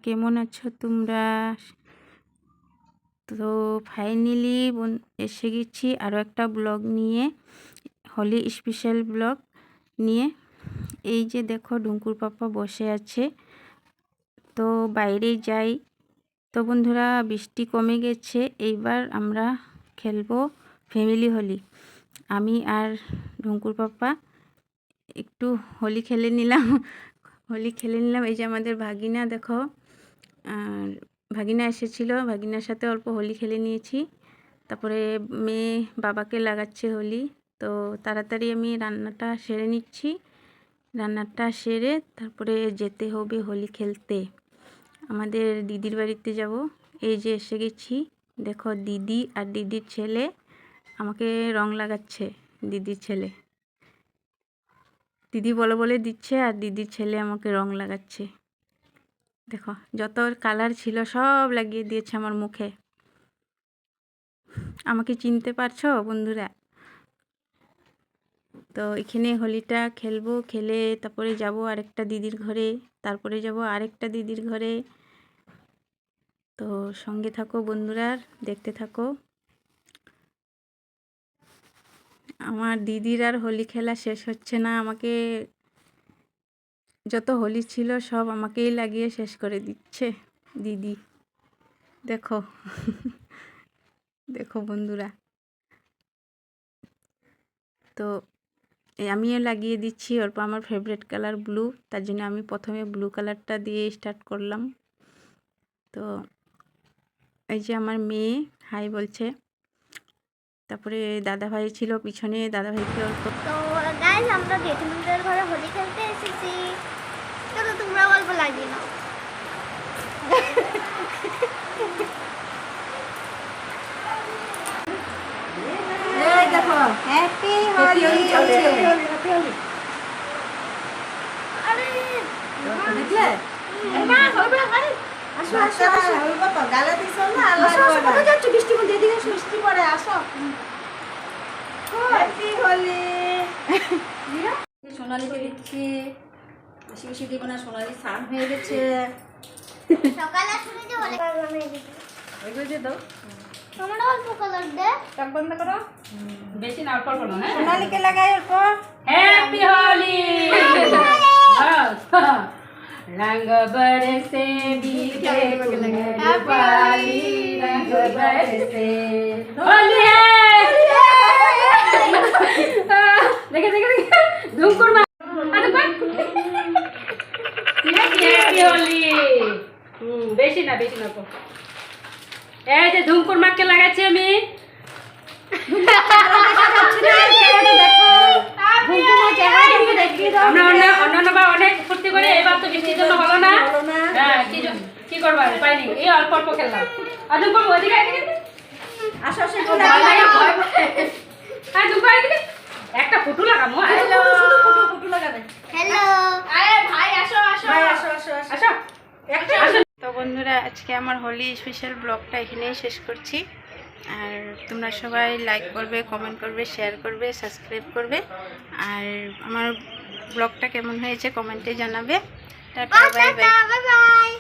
কেমন আছো তোমরা? তো ফাইনালি এসে গেছি আরও একটা ব্লগ নিয়ে, হোলি স্পেশাল ব্লগ নিয়ে। এই যে দেখো ডুঙ্কুর পাপা বসে আছে, তো বাইরে যাই। তো বন্ধুরা বৃষ্টি কমে গেছে, এইবার আমরা খেলবো ফ্যামিলি হোলি। আমি আর ডুঙ্কুর পাপা একটু হোলি খেলে নিলাম। এই যে আমাদের ভাগিনা দেখো, আর ভাগিনা এসেছিল, ভাগিনার সাথে অল্প হোলি খেলে নিয়েছি। তারপরে মেয়ে বাবাকে লাগাচ্ছে হোলি। তো তাড়াতাড়ি আমি রান্নাটা সেরে নিচ্ছি, রান্নাটা সেরে তারপরে যেতে হবে হোলি খেলতে। আমাদের দিদির বাড়িতে যাব। এই যে এসে গেছি, দেখো দিদি আর দিদির ছেলে আমাকে রং লাগাচ্ছে। দিদির ছেলে দিদি বলে বলে দিচ্ছে, আর দিদির ছেলে আমাকে রং লাগাচ্ছে। দেখো যত কালার ছিল সব লাগিয়ে দিয়েছে আমার মুখে। আমাকে চিনতে পারছো বন্ধুরা? তো এখানে হোলিটা খেলবো, খেলে তারপরে যাব আরেকটা দিদির ঘরে, তারপরে যাব আরেকটা দিদির ঘরে। তো সঙ্গে থাকো বন্ধুরা, দেখতে থাকো। আমার দিদির আর হোলি খেলা শেষ হচ্ছে না, আমাকে যত হোলি ছিল সব আমাকেই লাগিয়ে শেষ করে দিচ্ছে দিদি। দেখো দেখো বন্ধুরা, তো আমিও লাগিয়ে দিচ্ছি অল্প। আমার ফেভারিট কালার ব্লু, তার জন্য আমি প্রথমে ব্লু কালারটা দিয়ে স্টার্ট করলাম। তো এই যে আমার মেয়ে হাই বলছে, তারপরে দাদা ভাই ছিল পিছনে, দাদা ভাইকে অল্প। তো গাইস আমরা জেঠিমুদের ঘরে হোলি খেলতে এসেছি, তো তোমরা গল্প লাগিয়ে নাও। এই দেখো হ্যাপি হোলি চলছে। আরে দেখলে না হবে না, আরে আসো আসো আসো, হইব তো গালে দিছো না। আল্লাহ কোথায় যাচ্ছ? বৃষ্টি মধ্যে এদিকে আসো, বৃষ্টি পড়ে, আসো। হ্যাপি হোলি। সোনালীকে দিচ্ছি, বেশি বেশি দিব না, সোনালী স্নান হয়ে গেছে। সকালে শুনে যে হোলি বানাই দিতে ওইগুলো দিয়ে দাও। তোমরা অল্প কালার দে, চোখ বন্ধ করো। বেশি না, অল্প অল্প না। হ্যাঁ, সোনালীকে লাগাই অল্প। হ্যাপি হোলি। रंग बरसे बीते दीपावली, रंग बरसे होली है। देखे देखे देखे धुमकुर मार। हैप्पी होली। বেশি না বেশি না। এই যে ধুমকুর মাকে লাগাচ্ছি আমি। অনেক ফুর্তি করে, এবার তো বৃষ্টির জন্য হলো না। হ্যাঁ, কি করবা, উপায় নেই, এই অল্প অল্প খেললাম। আদম করবো ওইদিকে আসো আসো, একটা ফুটু লাগাবো। ফুটু লাগাবে। হ্যালো আরে ভাই আসো আসো ভাই আসো আসো আসো। আসো আসো। তো বন্ধুরা আজকে আমার হোলি স্পেশাল ব্লগটা এখানেই শেষ করছি। আর তোমরা সবাই লাইক করবে, কমেন্ট করবে, শেয়ার করবে, সাবস্ক্রাইব করবে। আর আমার ব্লগটা কেমন হয়েছে কমেন্টে জানাবে। Tata, bye bye. Bye bye.